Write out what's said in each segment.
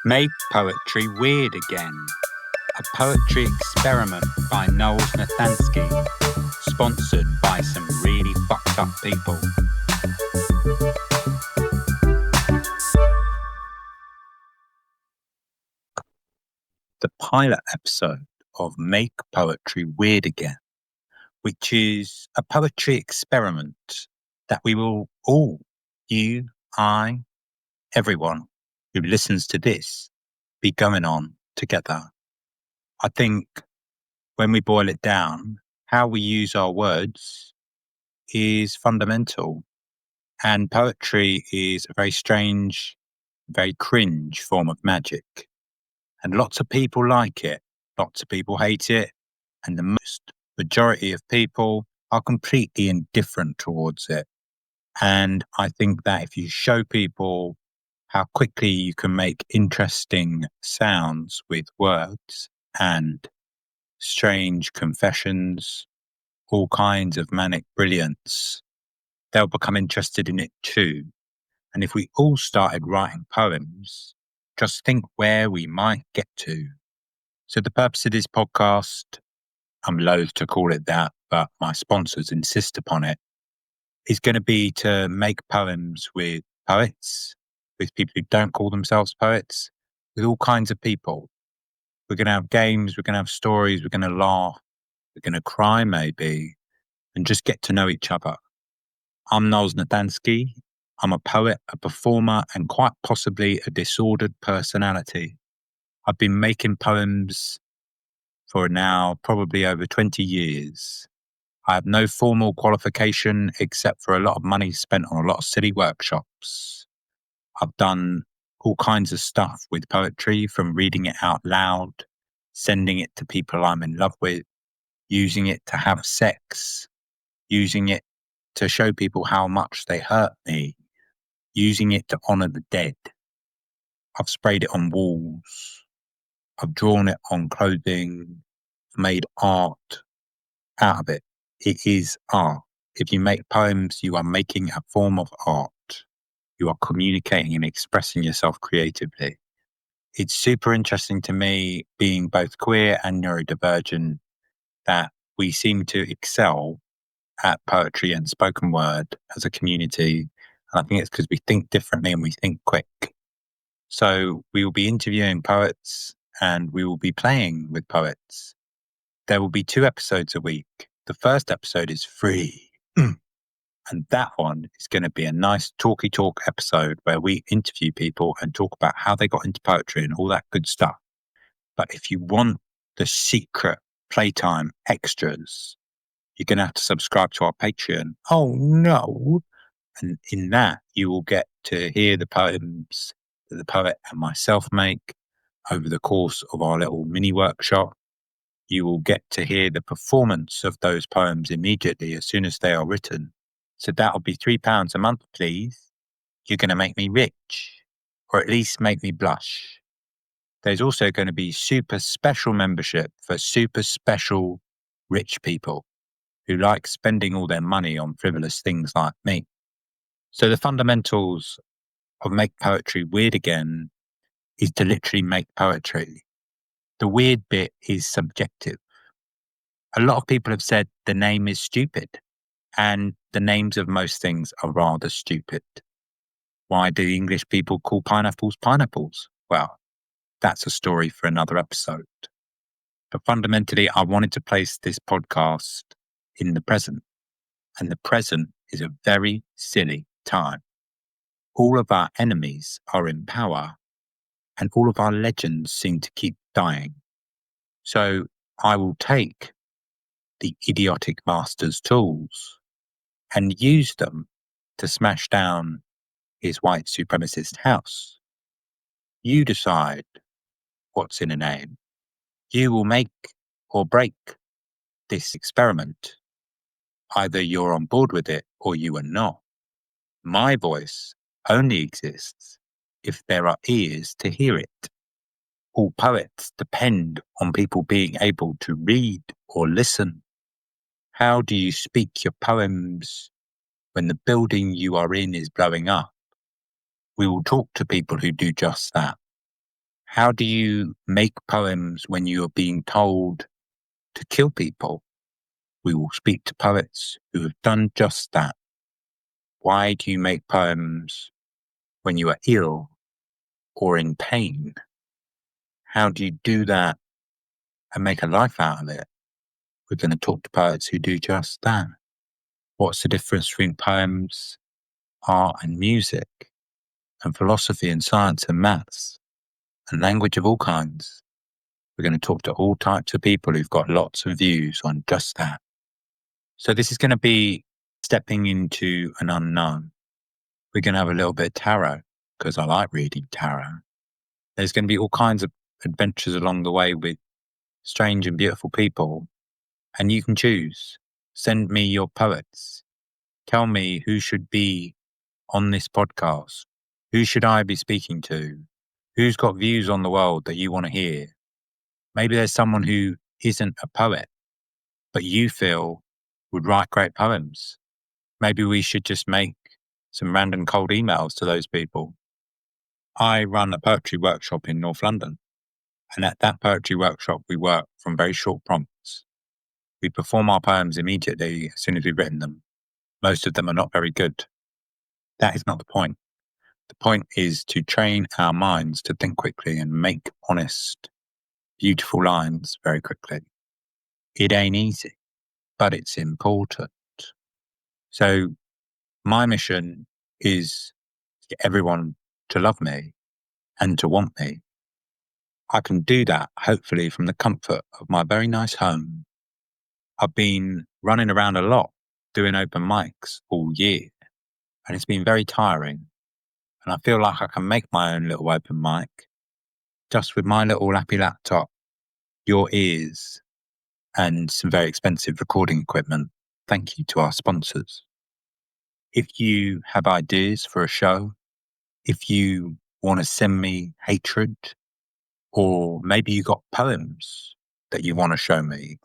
Make Poetry Weird Again, a poetry experiment by Nols sponsored by some really fucked up people. The pilot episode of Make Poetry Weird Again, which is a poetry experiment that we will all, you, I, everyone who listens to this, be going on together. I think when we boil it down, how we use our words is fundamental. And poetry is a very strange, very cringe form of magic. And lots of people like it, lots of people hate it, and the majority of people are completely indifferent towards it. And I think that if you show people how quickly you can make interesting sounds with words and strange confessions, all kinds of manic brilliance, they'll become interested in it too. And if we all started writing poems, just think where we might get to. So the purpose of this podcast, I'm loath to call it that, but my sponsors insist upon it, is going to be to make poems with poets, with people who don't call themselves poets, with all kinds of people. We're going to have games, we're going to have stories, we're going to laugh, we're going to cry maybe, and just get to know each other. I'm Nols Natansky. I'm a poet, a performer, and quite possibly a disordered personality. I've been making poems for now probably over 20 years. I have no formal qualification except for a lot of money spent on a lot of silly workshops. I've done all kinds of stuff with poetry, from reading it out loud, sending it to people I'm in love with, using it to have sex, using it to show people how much they hurt me, using it to honor the dead. I've sprayed it on walls. I've drawn it on clothing, made art out of it. It is art. If you make poems, you are making a form of art. You are communicating and expressing yourself creatively. It's super interesting to me, being both queer and neurodivergent, that we seem to excel at poetry and spoken word as a community. And I think it's because we think differently and we think quick. So we will be interviewing poets and we will be playing with poets. There will be 2 episodes a week. The first episode is free. And that one is going to be a nice talky talk episode where we interview people and talk about how they got into poetry and all that good stuff. But if you want the secret playtime extras, you're going to have to subscribe to our Patreon. Oh no. And in that, you will get to hear the poems that the poet and myself make over the course of our little mini workshop. You will get to hear the performance of those poems immediately as soon as they are written. So that'll be £3 a month, please. You're going to make me rich, or at least make me blush. There's also going to be super special membership for super special rich people who like spending all their money on frivolous things like me. So the fundamentals of Make Poetry Weird Again is to literally make poetry. The weird bit is subjective. A lot of people have said the name is stupid, and the names of most things are rather stupid. Why do English people call pineapples pineapples? Well, that's a story for another episode. But fundamentally, I wanted to place this podcast in the present. And the present is a very silly time. All of our enemies are in power, and all of our legends seem to keep dying. So I will take the idiotic master's tools and use them to smash down his white supremacist house. You decide what's in a name. You will make or break this experiment. Either you're on board with it or you are not. My voice only exists if there are ears to hear it. All poets depend on people being able to read or listen. How do you speak your poems when the building you are in is blowing up? We will talk to people who do just that. How do you make poems when you are being told to kill people? We will speak to poets who have done just that. Why do you make poems when you are ill or in pain? How do you do that and make a life out of it? We're going to talk to poets who do just that. What's the difference between poems, art and music, and philosophy and science and maths, and language of all kinds? We're going to talk to all types of people who've got lots of views on just that. So this is going to be stepping into an unknown. We're going to have a little bit of tarot, because I like reading tarot. There's going to be all kinds of adventures along the way with strange and beautiful people, and you can choose. Send me your poets. Tell me who should be on this podcast. Who should I be speaking to? Who's got views on the world that you want to hear? Maybe there's someone who isn't a poet, but you feel would write great poems. Maybe we should just make some random cold emails to those people. I run a poetry workshop in North London, and at that poetry workshop, we work from very short prompts. We perform our poems immediately as soon as we've written them. Most of them are not very good. That is not the point. The point is to train our minds to think quickly and make honest, beautiful lines very quickly. It ain't easy, but it's important. So my mission is to get everyone to love me and to want me. I can do that, hopefully, from the comfort of my very nice home. I've been running around a lot doing open mics all year, and it's been very tiring. And I feel like I can make my own little open mic just with my little lappy laptop, your ears, and some very expensive recording equipment. Thank you to our sponsors. If you have ideas for a show, if you want to send me hatred, or maybe you got poems that you want to show me,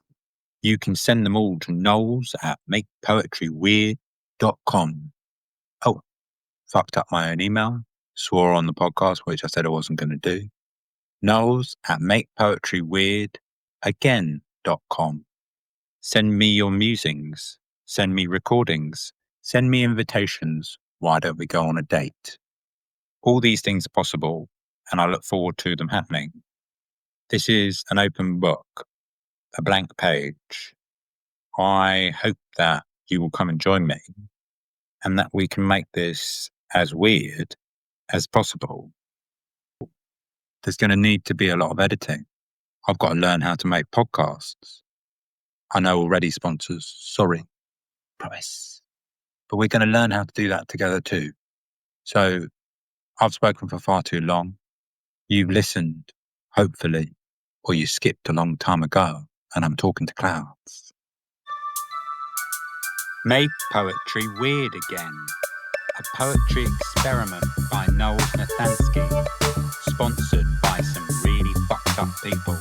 you can send them all to nols@makepoetryweird.com. Oh, fucked up my own email. Swore on the podcast, which I said I wasn't going to do. nols@makepoetryweird.com. Send me your musings. Send me recordings. Send me invitations. Why don't we go on a date? All these things are possible, and I look forward to them happening. This is an open book, a blank page. I hope that you will come and join me, and that we can make this as weird as possible. There's going to need to be a lot of editing. I've got to learn how to make podcasts. I know already sponsors, sorry, promise. But we're going to learn how to do that together too. So I've spoken for far too long. You've listened, hopefully, or you skipped a long time ago, and I'm talking to clouds. Make Poetry Weird Again, a poetry experiment by Nols Nathansky, sponsored by some really fucked up people.